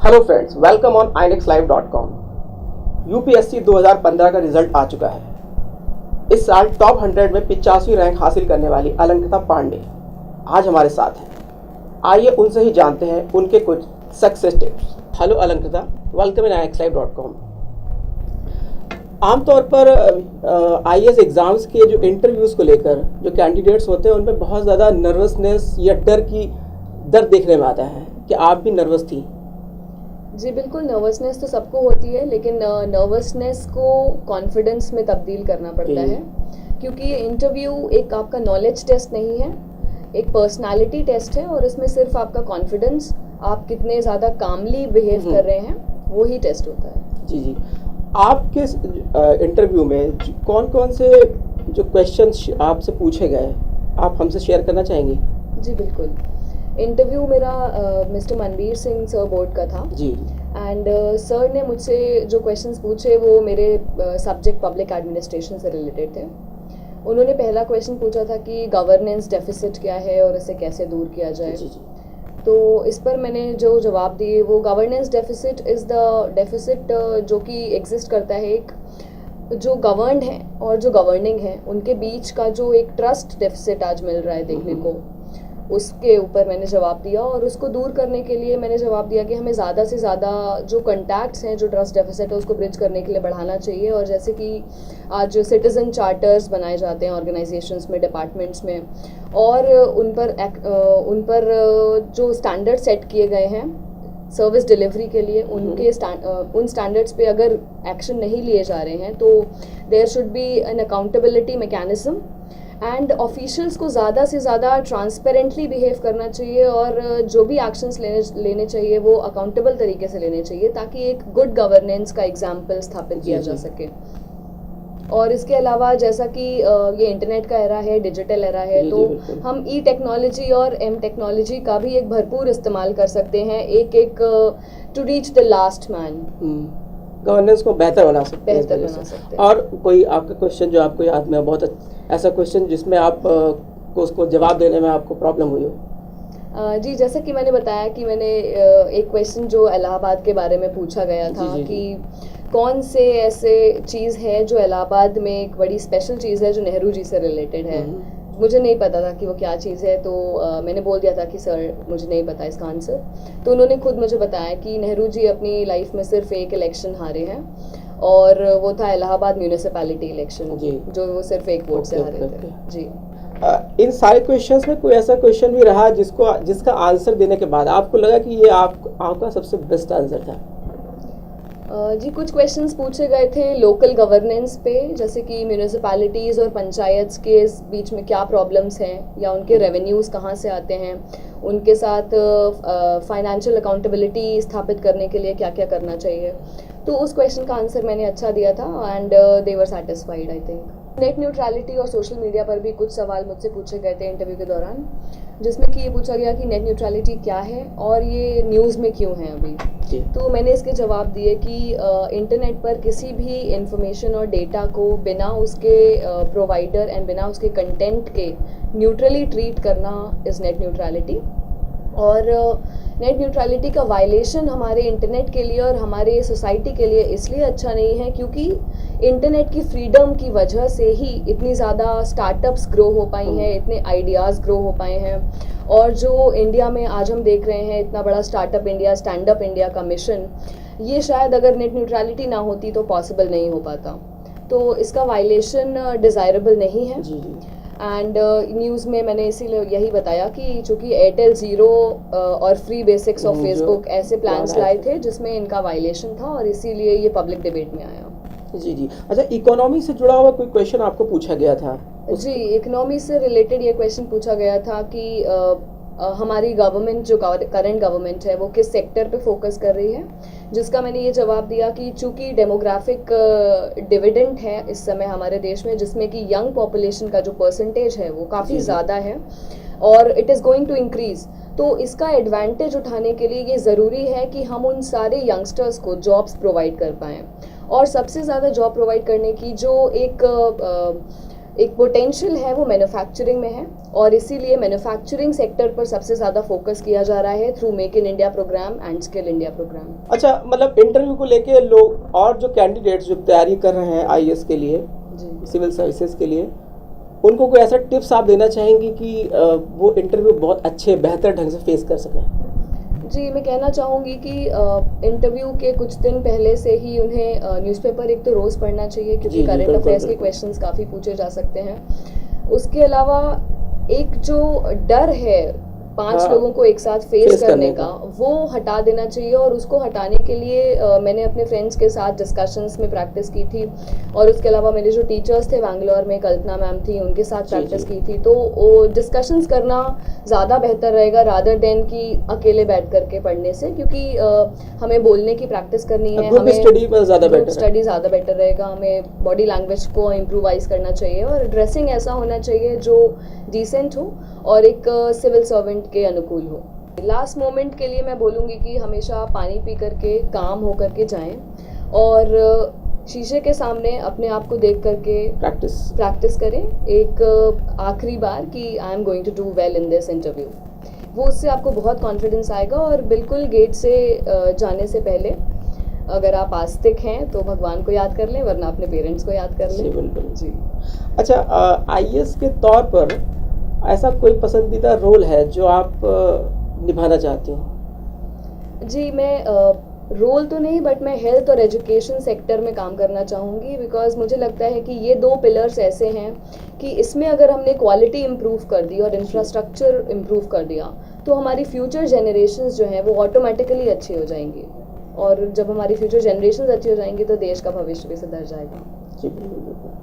Hello friends, welcome on inexlive.com। UPSC 2015 का result आ चुका है। इस साल टॉप 100 में 85वीं रैंक हासिल करने वाली अलंकृता पांडे आज हमारे साथ हैं। आइए उनसे ही जानते हैं उनके कुछ success tips. Hello Alankrita, welcome in inexlive.com। आमतौर पर आईएएस एग्ज़ाम्स के जो इंटरव्यूज़ को लेकर जो कैंडिडेट्स होते हैं उनमें बहुत ज़्यादा नर्वसनेस या डर देखने में आता है कि आप भी नर्वस थी। जी बिल्कुल, नर्वसनेस तो सबको होती है, लेकिन नर्वसनेस को कॉन्फिडेंस में तब्दील करना पड़ता है, क्योंकि ये इंटरव्यू एक आपका नॉलेज टेस्ट नहीं है, एक पर्सनालिटी टेस्ट है और इसमें सिर्फ आपका कॉन्फिडेंस, आप कितने ज़्यादा कामली बिहेव कर रहे हैं, वो ही टेस्ट होता है। जी जी, आपके इंटरव्यू में कौन कौन से जो क्वेश्चंस आपसे पूछे गए आप हमसे शेयर करना चाहेंगे? जी बिल्कुल, इंटरव्यू मेरा mister Manveer Singh sir board का था जी। एंड सर ने मुझसे जो क्वेश्चंस पूछे वो मेरे सब्जेक्ट पब्लिक एडमिनिस्ट्रेशन से रिलेटेड थे। उन्होंने पहला क्वेश्चन पूछा था कि गवर्नेंस डेफिसिट क्या है और इसे कैसे दूर किया जाए। जी जी। तो इस पर मैंने जो जवाब दिए वो governance deficit is the deficit जो कि एग्जिस्ट करता है, एक जो गवर्नड है और जो गवर्निंग है उनके बीच का जो एक ट्रस्ट डेफिसिट आज मिल रहा है देखने को, उसके ऊपर मैंने जवाब दिया। और उसको दूर करने के लिए मैंने जवाब दिया कि हमें ज़्यादा से ज़्यादा जो कॉन्टैक्ट्स हैं, जो ट्रस्ट डेफिसिट है, उसको ब्रिज करने के लिए बढ़ाना चाहिए। और जैसे कि आज सिटीज़न चार्टर्स बनाए जाते हैं ऑर्गेनाइजेशंस में, डिपार्टमेंट्स में, और उन पर जो स्टैंडर्ड सेट किए गए हैं सर्विस डिलीवरी के लिए, उन स्टैंडर्ड्स पे अगर एक्शन नहीं लिए जा रहे हैं तो there should be an accountability mechanism and officials को ज़्यादा से ज़्यादा ट्रांसपेरेंटली बिहेव करना चाहिए और जो भी एक्शंस लेने चाहिए वो अकाउंटेबल तरीके से लेने चाहिए, ताकि एक गुड गवर्नेंस का एग्जाम्पल स्थापित किया जा सके। और इसके अलावा जैसा कि ये इंटरनेट का एरा है, डिजिटल एरा है, तो हम ई टेक्नोलॉजी और एम टेक्नोलॉजी का भी एक भरपूर इस्तेमाल कर सकते हैं, एक to reach the last man, governance को बेहतर बना सकते हैं। और कोई आपका क्वेश्चन जो आपको याद में बहुत ऐसा क्वेश्चन जिसमें आप को उसको जवाब देने में आपको प्रॉब्लम हुई हो? जी, जैसा कि मैंने बताया कि मैंने एक क्वेश्चन जो इलाहाबाद के बारे में पूछा गया था कि कौन से ऐसे चीज़ है जो इलाहाबाद में एक बड़ी स्पेशल चीज़ है जो नेहरू जी से रिलेटेड है। मुझे नहीं पता था कि वो क्या चीज़ है, तो मैंने बोल दिया था कि सर मुझे नहीं पता इसका आंसर। तो उन्होंने खुद मुझे बताया कि नेहरू जी अपनी लाइफ में सिर्फ एक इलेक्शन हारे हैं और वो था इलाहाबाद म्यूनिसिपैलिटी इलेक्शन, जो वो सिर्फ एक वोट से हारे थे। जी। इन सारे क्वेश्चंस में कोई ऐसा क्वेश्चन भी रहा जिसका आंसर देने के बाद आपको लगा कि ये आपका सबसे बेस्ट आंसर था? जी, कुछ क्वेश्चंस पूछे गए थे लोकल गवर्नेंस पे, जैसे कि म्यूनिसिपैलिटीज़ और पंचायत के बीच में क्या प्रॉब्लम्स हैं या उनके रेवेन्यूज़ कहाँ से आते हैं, उनके साथ फाइनेंशियल अकाउंटेबिलिटी स्थापित करने के लिए क्या क्या करना चाहिए। तो उस क्वेश्चन का आंसर मैंने अच्छा दिया था and they were satisfied I think. Net neutrality और सोशल मीडिया पर भी कुछ सवाल मुझसे पूछे गए थे इंटरव्यू के दौरान, जिसमें कि ये पूछा गया कि नेट न्यूट्रलिटी क्या है और ये न्यूज़ में क्यों है अभी। तो मैंने इसके जवाब दिए कि इंटरनेट पर किसी भी इंफॉर्मेशन और डेटा को बिना उसके प्रोवाइडर एंड बिना उसके कंटेंट के न्यूट्रली ट्रीट करना इज़ नेट न्यूट्रलिटी। और नेट न्यूट्रलिटी का वायलेशन हमारे इंटरनेट के लिए और हमारे सोसाइटी के लिए इसलिए अच्छा नहीं है क्योंकि इंटरनेट की फ्रीडम की वजह से ही इतनी ज़्यादा स्टार्टअप्स ग्रो हो पाई हैं, इतने आइडियाज़ ग्रो हो पाए हैं। और जो इंडिया में आज हम देख रहे हैं इतना बड़ा startup India, stand up India का मिशन, ये शायद अगर नेट न्यूट्रलिटी ना होती तो पॉसिबल नहीं हो पाता। तो इसका वायलेशन डिज़ायरेबल नहीं है। एंड न्यूज़ में मैंने इसीलिए यही बताया कि चूँकि एयरटेल ज़ीरो और फ्री बेसिक्स ऑफ फेसबुक ऐसे प्लान्स लाए थे जिसमें इनका वायलेशन था और इसीलिए ये पब्लिक डिबेट में आया। जी जी। अच्छा, इकोनॉमी से जुड़ा हुआ कोई क्वेश्चन आपको पूछा गया था? जी, इकोनॉमी से रिलेटेड ये क्वेश्चन पूछा गया था कि हमारी गवर्नमेंट, जो करंट गवर्नमेंट है, वो किस सेक्टर पे फोकस कर रही है, जिसका मैंने ये जवाब दिया कि चूँकि डेमोग्राफिक डिविडेंड है इस समय हमारे देश में, जिसमें कि यंग पॉपुलेशन का जो परसेंटेज है वो काफ़ी ज़्यादा है और it is going to increase. तो इसका एडवांटेज उठाने के लिए ये ज़रूरी है कि हम उन सारे यंगस्टर्स को जॉब्स प्रोवाइड कर पाएँ। और सबसे ज़्यादा जॉब प्रोवाइड करने की जो एक पोटेंशियल है वो मैन्युफैक्चरिंग में है, और इसीलिए मैन्युफैक्चरिंग सेक्टर पर सबसे ज़्यादा फोकस किया जा रहा है through make in India program and skill India program. अच्छा, मतलब इंटरव्यू को लेके लोग और जो कैंडिडेट्स जो तैयारी कर रहे हैं आईएएस के लिए, सिविल सर्विसेज के लिए, उनको कोई ऐसा टिप्स आप देना चाहेंगी कि वो इंटरव्यू बहुत अच्छे बेहतर ढंग से फेस कर सकें? जी, मैं कहना चाहूँगी कि इंटरव्यू के कुछ दिन पहले से ही उन्हें न्यूज़पेपर एक तो रोज़ पढ़ना चाहिए, क्योंकि करंट अफेयर्स के क्वेश्चंस काफ़ी पूछे जा सकते हैं। उसके अलावा एक जो डर है 5 लोगों को एक साथ फेस करने का, वो हटा देना चाहिए, और उसको हटाने के लिए मैंने अपने फ्रेंड्स के साथ डिस्कशंस में प्रैक्टिस की थी, और उसके अलावा मेरे जो टीचर्स थे बैंगलोर में, कल्पना मैम थी, उनके साथ प्रैक्टिस की थी। तो वो डिस्कशंस करना ज़्यादा बेहतर रहेगा रादर देन कि अकेले बैठ करके पढ़ने से, क्योंकि हमें बोलने की प्रैक्टिस करनी है, हमें स्टडी ज़्यादा बेटर रहेगा, हमें बॉडी लैंग्वेज को इम्प्रोवाइज करना चाहिए, और ड्रेसिंग ऐसा होना चाहिए जो डिसेंट हो और एक सिविल सर्वेंट के अनुकूल हो। लास्ट मोमेंट के लिए मैं बोलूँगी कि हमेशा पानी पी करके काम हो करके जाएं, और शीशे के सामने अपने आप को देख करके प्रैक्टिस करें एक आखिरी बार कि I am going to do well in this interview. वो उससे आपको बहुत कॉन्फिडेंस आएगा, और बिल्कुल गेट से जाने से पहले अगर आप आस्तिक हैं तो भगवान को याद कर लें, वरना अपने पेरेंट्स को याद कर लें। जी। अच्छा, आईएएस के तौर पर ऐसा कोई पसंदीदा रोल है जो आप निभाना चाहती हो? जी, मैं रोल तो नहीं, बट मैं हेल्थ और एजुकेशन सेक्टर में काम करना चाहूँगी, बिकॉज मुझे लगता है कि ये 2 पिलर्स ऐसे हैं कि इसमें अगर हमने क्वालिटी इम्प्रूव कर दी और इंफ्रास्ट्रक्चर इम्प्रूव कर दिया, तो हमारी फ्यूचर जनरेशन्स जो हैं वो ऑटोमेटिकली अच्छी हो जाएंगी, और जब हमारी फ्यूचर जनरेशन्स अच्छी हो जाएंगी तो देश का भविष्य भी सुधर जाएगा। जी बिल्कुल।